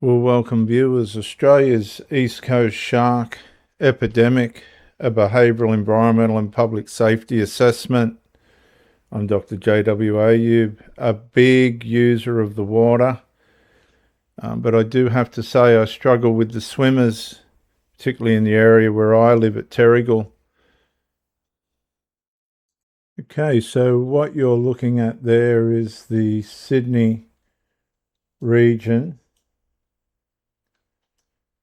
Well, welcome viewers. Australia's East Coast shark epidemic, a behavioural, environmental and public safety assessment. I'm Dr. J.W. Ayub, a big user of the water, but I do have to say I struggle with the swimmers, particularly in the area where I live at Terrigal. Okay, so what you're looking at there is the Sydney region.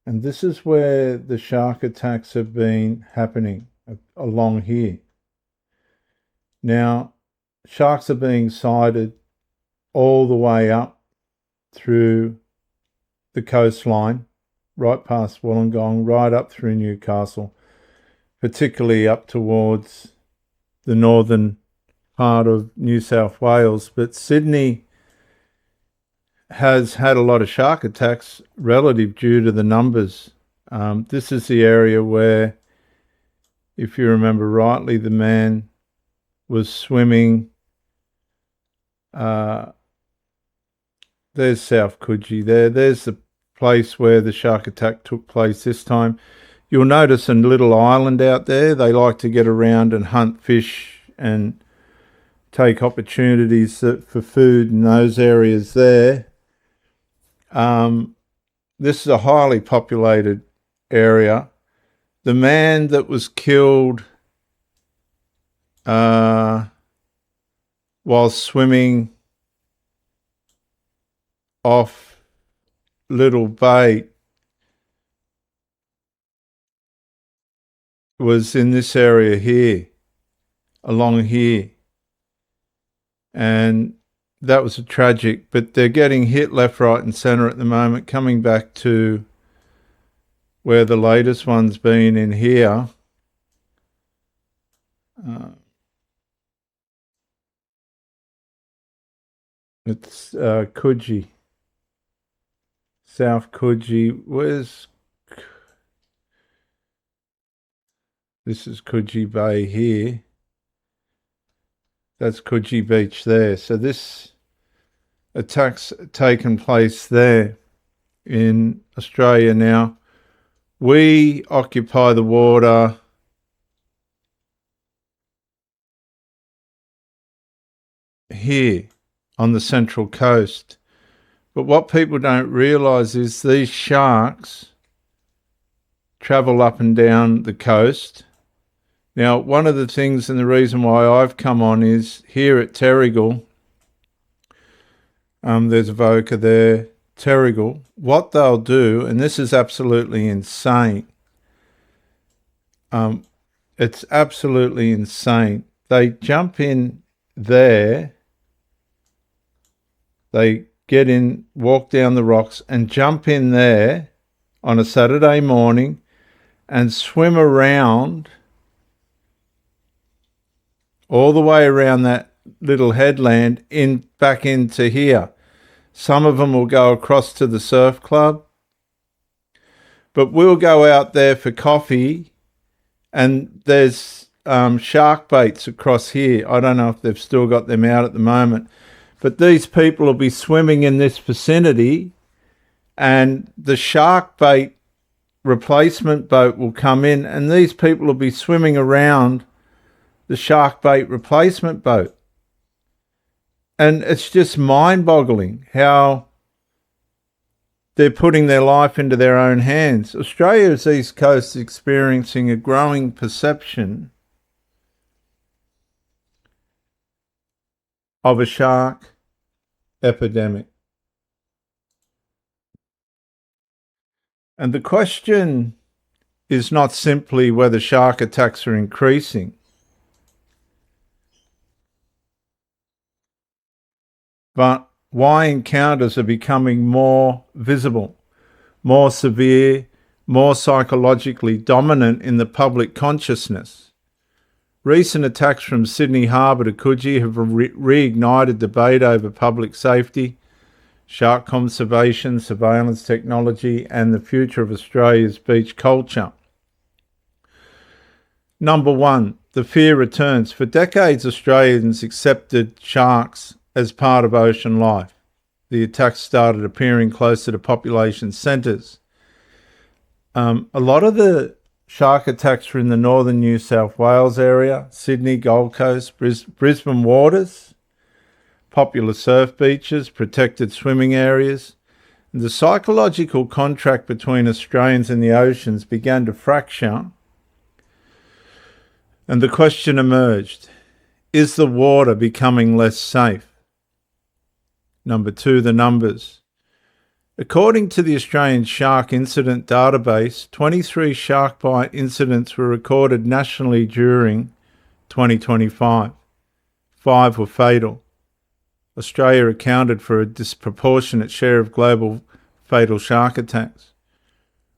And this is where the shark attacks have been happening along here. Now, sharks are being sighted all the way up through the coastline, right past Wollongong, right up through Newcastle, particularly up towards the northern part of New South Wales. But Sydney has had a lot of shark attacks relative due to the numbers. This is the area where, if you remember rightly, the man was swimming. There's South Coogee there. There's the place where the shark attack took place this time. You'll notice a little island out there. They like to get around and hunt fish and take opportunities for food in those areas there. This is a highly populated area. The man that was killed while swimming off Little Bay was in this area here, along here. And that was a tragic, but they're getting hit left, right and centre at the moment, coming back to where the latest one's been in here. It's Coogee, South Coogee. This is Coogee Bay here. That's Coogee Beach there. So this attack's taken place there in Australia now. We occupy the water here on the Central Coast. But what people don't realise is these sharks travel up and down the coast. Now, one of the things and the reason why I've come on is here at Terrigal, there's Avoca there, Terrigal. What they'll do, and this is absolutely insane, it's absolutely insane. They jump in there, they get in, walk down the rocks and jump in there on a Saturday morning and swim around all the way around that little headland back into here. Some of them will go across to the surf club, but we'll go out there for coffee, and there's shark baits across here. I don't know if they've still got them out at the moment, but these people will be swimming in this vicinity, and the shark bait replacement boat will come in, and these people will be swimming around the shark bait replacement boat. And it's just mind-boggling how they're putting their life into their own hands. Australia's East Coast is experiencing a growing perception of a shark epidemic. And the question is not simply whether shark attacks are increasing, but why encounters are becoming more visible, more severe, more psychologically dominant in the public consciousness. Recent attacks from Sydney Harbour to Coogee have reignited debate over public safety, shark conservation, surveillance technology, and the future of Australia's beach culture. Number one, the fear returns. For decades, Australians accepted sharks as part of ocean life. the attacks started appearing closer to population centres. A lot of the shark attacks were in the northern New South Wales area, Sydney, Gold Coast, Brisbane waters, popular surf beaches, protected swimming areas. And the psychological contract between Australians and the oceans began to fracture, and the question emerged, is the water becoming less safe? Number 2, the numbers. According to the Australian Shark Incident Database, 23 shark bite incidents were recorded nationally during 2025. 5 were fatal. Australia accounted for a disproportionate share of global fatal shark attacks.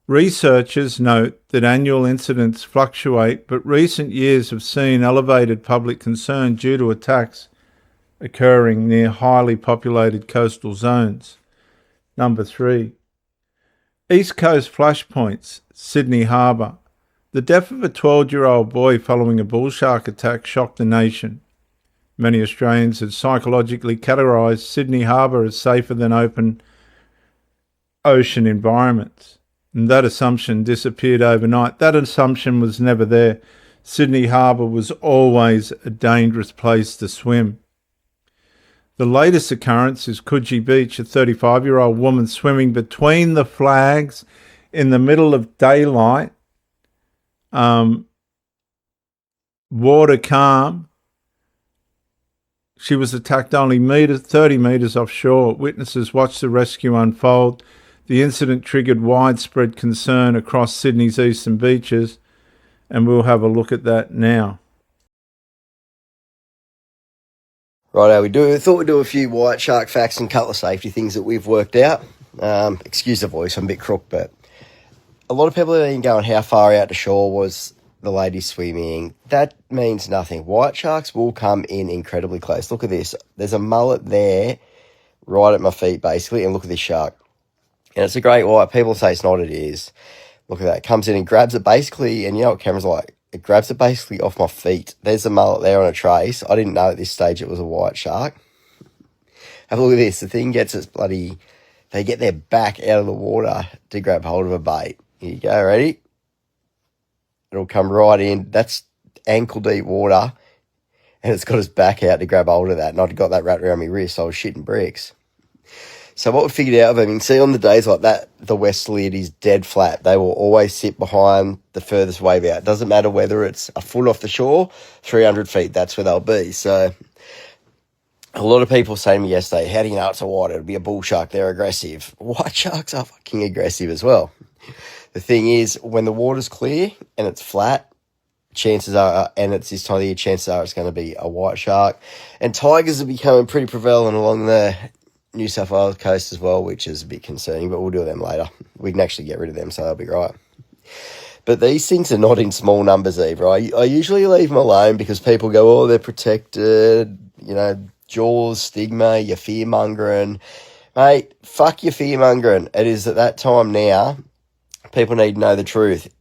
Researchers note that annual incidents fluctuate, but recent years have seen elevated public concern due to attacks occurring near highly populated coastal zones. Number 3. East Coast flashpoints, Sydney Harbour. The death of a 12-year-old boy following a bull shark attack shocked the nation. Many Australians had psychologically categorised Sydney Harbour as safer than open ocean environments. And that assumption disappeared overnight. That assumption was never there. Sydney Harbour was always a dangerous place to swim. The latest occurrence is Coogee Beach, a 35-year-old woman swimming between the flags in the middle of daylight, water calm. She was attacked only 30 metres offshore. Witnesses watched the rescue unfold. The incident triggered widespread concern across Sydney's eastern beaches, and we'll have a look at that now. Righto, we thought we'd do a few white shark facts and a couple of safety things that we've worked out. Excuse the voice, I'm a bit crook, but a lot of people have been going, how far out to shore was the lady swimming? That means nothing. White sharks will come in incredibly close. Look at this. There's a mullet there, right at my feet, basically, and look at this shark. And it's a great white. People say it's not, it is. Look at that. It comes in and grabs it basically, and you know what camera's like? It grabs it basically off my feet. There's a mullet there on a trace. I didn't know at this stage it was a white shark. Have a look at this. The thing gets its bloody... They get their back out of the water to grab hold of a bait. Here you go, ready? It'll come right in. That's ankle deep water. And it's got its back out to grab hold of that. And I'd got that wrapped around my wrist, so I was shitting bricks. So what we figured out of them, you can see on the days like that, the westerly, it is dead flat. They will always sit behind the furthest wave out. It doesn't matter whether it's a foot off the shore, 300 feet, that's where they'll be. So a lot of people say to me yesterday, how do you know it's a white? It'll be a bull shark, they're aggressive. White sharks are fucking aggressive as well. The thing is, when the water's clear and it's flat, chances are, and it's this time of the year, chances are it's going to be a white shark. And tigers are becoming pretty prevalent along the New South Wales coast as well, which is a bit concerning, but we'll deal with them later. We can actually get rid of them, so they'll be right. But these things are not in small numbers either. I usually leave them alone because people go, oh, they're protected, you know, jaws, stigma, you're fear-mongering. Mate, fuck your fear-mongering. It is at that time now, people need to know the truth.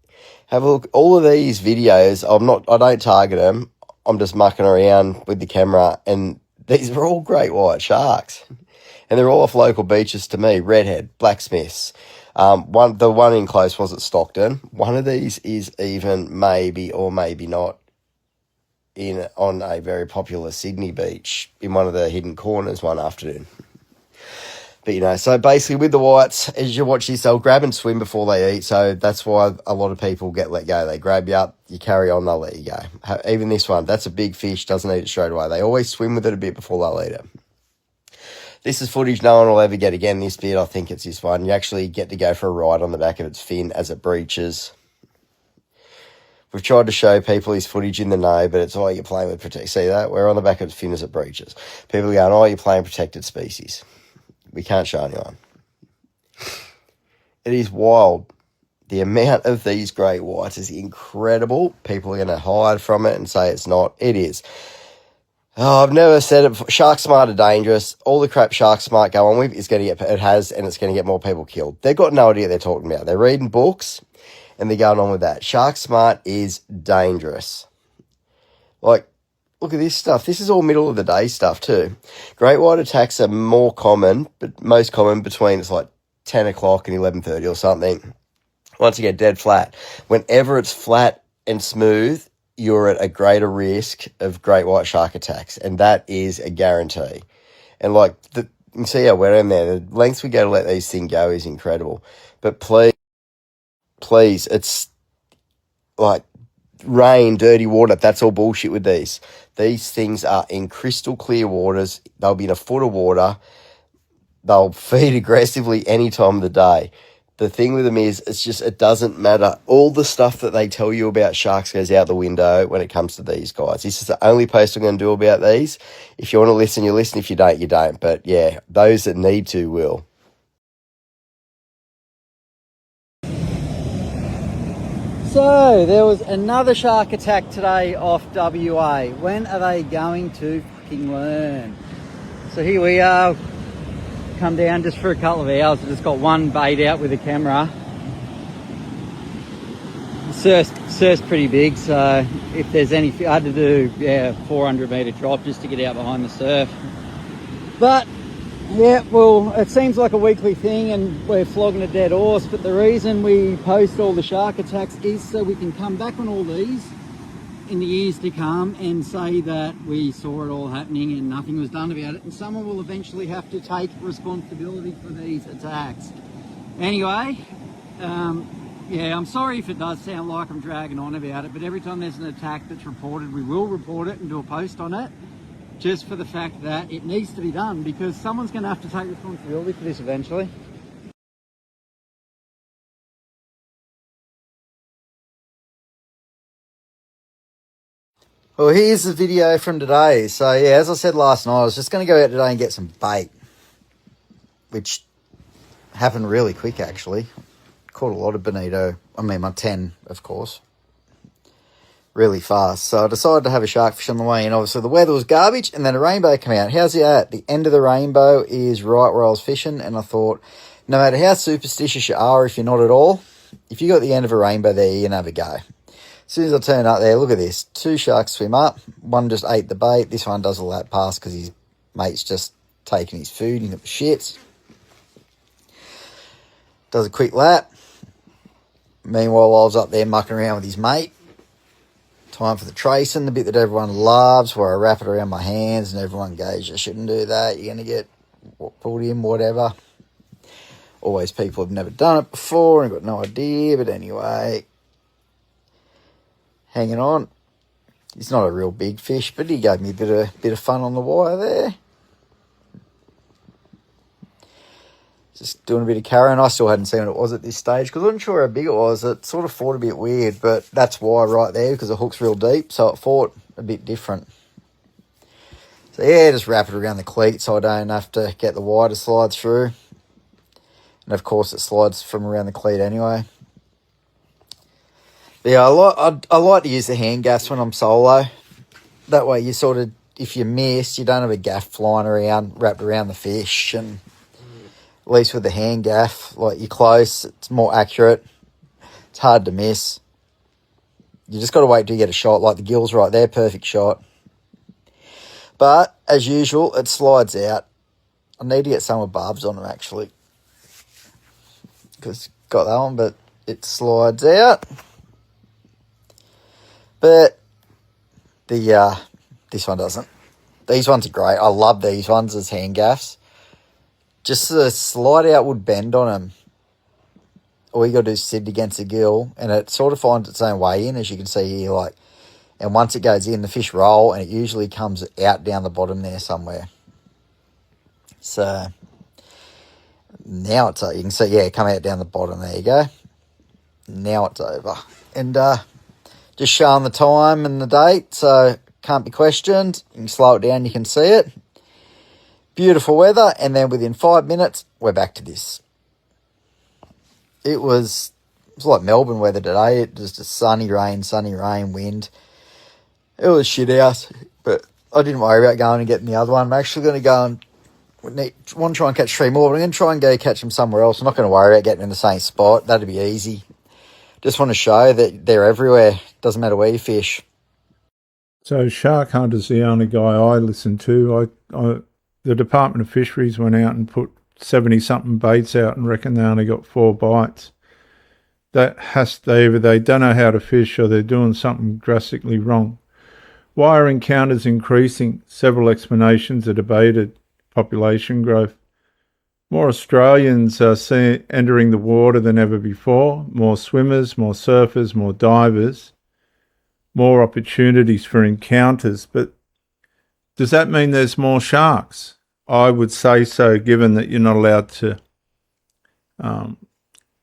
Have a look. All of these videos, I don't target them. I'm just mucking around with the camera, and these are all great white sharks. And they're all off local beaches to me. Redhead, Blacksmiths. The one in close was at Stockton. One of these is even maybe or maybe not on a very popular Sydney beach in one of the hidden corners one afternoon. But, you know, so basically with the whites, as you watch this, they'll grab and swim before they eat. So that's why a lot of people get let go. They grab you up, you carry on, they'll let you go. Even this one, that's a big fish, doesn't eat it straight away. They always swim with it a bit before they'll eat it. This is footage no one will ever get again, this bit. I think it's this one. You actually get to go for a ride on the back of its fin as it breaches. We've tried to show people this footage in the know, but it's, oh, you're playing with see that? We're on the back of its fin as it breaches. People are going, oh, you're playing protected species. We can't show anyone. It is wild. The amount of these great whites is incredible. People are going to hide from it and say it's not. It is. Oh, I've never said it before. Shark Smart are dangerous. All the crap Shark Smart go on with is going to get, it has, and it's going to get more people killed. They've got no idea what they're talking about. They're reading books and they're going on with that. Shark Smart is dangerous. Like, look at this stuff. This is all middle of the day stuff too. Great white attacks are more common, but most common between it's like 10 o'clock and 11:30 or something. Once you get dead flat, whenever it's flat and smooth, you're at a greater risk of great white shark attacks, and that is a guarantee. And like you can see how we're in there. The lengths we go to let these things go is incredible. But please, it's like rain, dirty water. That's all bullshit with these. These things are in crystal clear waters. They'll be in a foot of water. They'll feed aggressively any time of the day. The thing with them is, it doesn't matter. All the stuff that they tell you about sharks goes out the window when it comes to these guys. This is the only post I'm going to do about these. If you want to listen, you listen. If you don't, you don't. But yeah, those that need to will. So, there was another shark attack today off WA. When are they going to fucking learn? So here we are. Come down just for a couple of hours. I just got one bait out with a camera. The surf's pretty big, so if there's any, I had to do 400 metre drop just to get out behind the surf. But yeah, well, it seems like a weekly thing and we're flogging a dead horse, but the reason we post all the shark attacks is so we can come back on all these in the years to come and say that we saw it all happening and nothing was done about it, and someone will eventually have to take responsibility for these attacks. Anyway, yeah, I'm sorry if it does sound like I'm dragging on about it, but every time there's an attack that's reported, we will report it and do a post on it, just for the fact that it needs to be done, because someone's going to have to take responsibility for this eventually. Well, here's the video from today. So, yeah, as I said last night, I was just going to go out today and get some bait, which happened really quick, actually. Caught a lot of bonito. I mean, my 10, of course. Really fast. So I decided to have a shark fish on the way in. Obviously, the weather was garbage, and then a rainbow came out. How's it at? The end of the rainbow is right where I was fishing, and I thought, no matter how superstitious you are, if you're not at all, if you got the end of a rainbow there, you can have a go. As soon as I turn up there, look at this. 2 sharks swim up. One just ate the bait. This one does a lap pass because his mate's just taking his food and it was shit. Does a quick lap. Meanwhile, I was up there mucking around with his mate. Time for the tracing, the bit that everyone loves, where I wrap it around my hands and everyone goes, you shouldn't do that. You're going to get pulled in, whatever. Always people have never done it before and got no idea. But anyway, hanging on. He's not a real big fish, but he gave me a bit of fun on the wire there. Just doing a bit of carrying. I still hadn't seen what it was at this stage because I wasn't sure how big it was. It sort of fought a bit weird, but that's why right there, because the hook's real deep, so it fought a bit different. So yeah, just wrap it around the cleat so I don't have to get the wire to slide through. And of course it slides from around the cleat anyway. But yeah, I like to use the hand gaffs when I'm solo. That way you sort of, if you miss, you don't have a gaff flying around, wrapped around the fish. And at least with the hand gaff, like you're close, it's more accurate. It's hard to miss. You just got to wait till you get a shot. Like the gill's right there, perfect shot. But as usual, it slides out. I need to get some with barbs on them actually, because got that one, but it slides out. But this one doesn't. These ones are great. I love these ones as hand gaffs. Just the slide out would bend on them. All you got to do is sit against the gill, and it sort of finds its own way in, as you can see here. Like, and once it goes in, the fish roll, and it usually comes out down the bottom there somewhere. So now it's over. You can see, yeah, come out down the bottom. There you go. Now it's over. And just showing the time and the date, so can't be questioned. You can slow it down, you can see it. Beautiful weather, and then within 5 minutes, we're back to this. It was like Melbourne weather today. It was just sunny rain, wind. It was shit out, but I didn't worry about going and getting the other one. I'm actually going to go and want to try and catch 3 more, but I'm going to try and go catch them somewhere else. I'm not going to worry about getting in the same spot. That'd be easy. Just want to show that they're everywhere. Doesn't matter where you fish. So Shark Hunter's the only guy I listen to. The Department of Fisheries went out and put 70-something baits out and reckon they only got 4 bites. That either they don't know how to fish or they're doing something drastically wrong. Why are encounters increasing? Several explanations are debated. Population growth. More Australians are entering the water than ever before. More swimmers, more surfers, more divers. More opportunities for encounters. But does that mean there's more sharks? I would say so, given that you're not allowed to...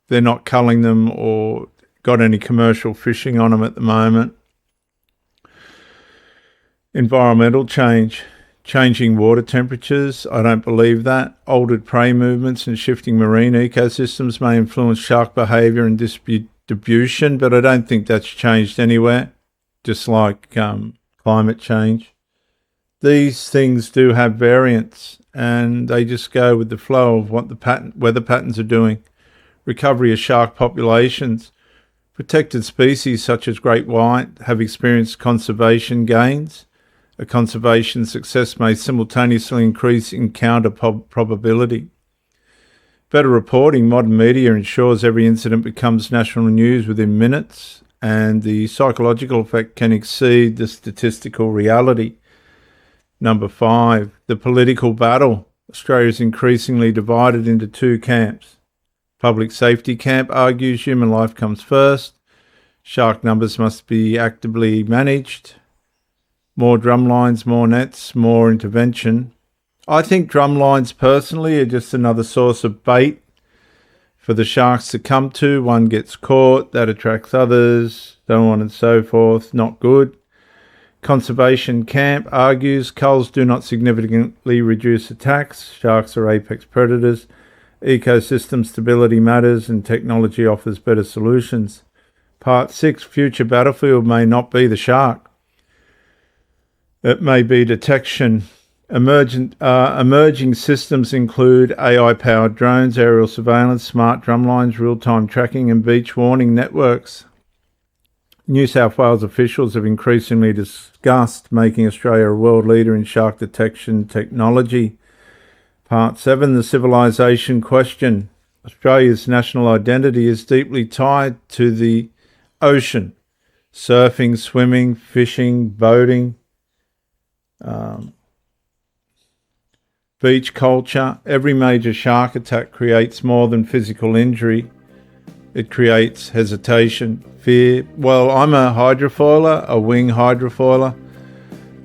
they're not culling them or got any commercial fishing on them at the moment. Environmental change. Changing water temperatures, I don't believe that. Altered prey movements and shifting marine ecosystems may influence shark behaviour and distribution, but I don't think that's changed anywhere, just like climate change. These things do have variance, and they just go with the flow of what the weather patterns are doing. Recovery of shark populations. Protected species such as great white have experienced conservation gains. A conservation success may simultaneously increase encounter probability. Better reporting. Modern media ensures every incident becomes national news within minutes, and the psychological effect can exceed the statistical reality. Number 5, the political battle. Australia is increasingly divided into 2 camps. Public safety camp argues human life comes first. Shark numbers must be actively managed. More drum lines, more nets, more intervention. I think drum lines personally are just another source of bait for the sharks to come to. One gets caught, that attracts others, so on and so forth. Not good. Conservation camp argues culls do not significantly reduce attacks. Sharks are apex predators. Ecosystem stability matters and technology offers better solutions. Part 6, future battlefield may not be the shark. It may be detection. Emerging systems include AI-powered drones, aerial surveillance, smart drumlines, real-time tracking and beach warning networks. New South Wales officials have increasingly discussed making Australia a world leader in shark detection technology. Part 7, the civilisation question. Australia's national identity is deeply tied to the ocean. Surfing, swimming, fishing, boating, beach culture. Every major shark attack creates more than physical injury. It creates hesitation, fear. Well, I'm a hydrofoiler, a wing hydrofoiler.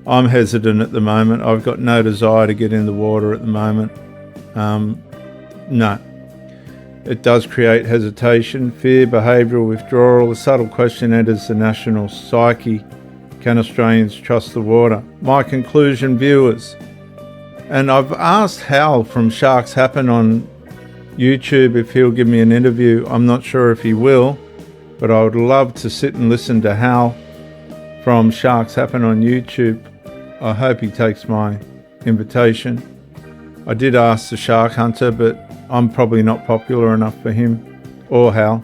I'm hesitant at the moment. I've got no desire to get in the water at the moment. No. It does create hesitation, fear, behavioural withdrawal. The subtle question enters the national psyche. Can Australians trust the water? My conclusion, viewers, and I've asked Hal from Sharks Happen on YouTube if he'll give me an interview. I'm not sure if he will, but I would love to sit and listen to Hal from Sharks Happen on YouTube. I hope he takes my invitation. I did ask the Shark Hunter, but I'm probably not popular enough for him or Hal.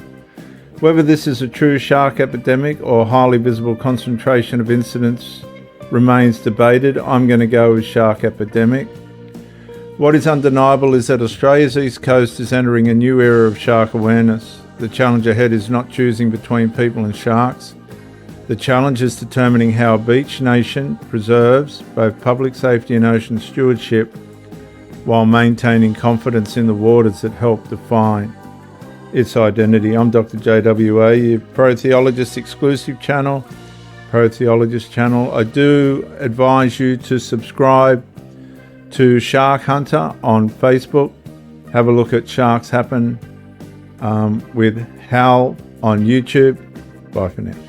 Whether this is a true shark epidemic or highly visible concentration of incidents remains debated. I'm going to go with shark epidemic. What is undeniable is that Australia's east coast is entering a new era of shark awareness. The challenge ahead is not choosing between people and sharks. The challenge is determining how a beach nation preserves both public safety and ocean stewardship while maintaining confidence in the waters that help define its identity. I'm Dr. JWA, your Pro-Theologist exclusive channel, Pro-Theologist channel. I do advise you to subscribe to Shark Hunter on Facebook. Have a look at Sharks Happen with Hal on YouTube. Bye for now.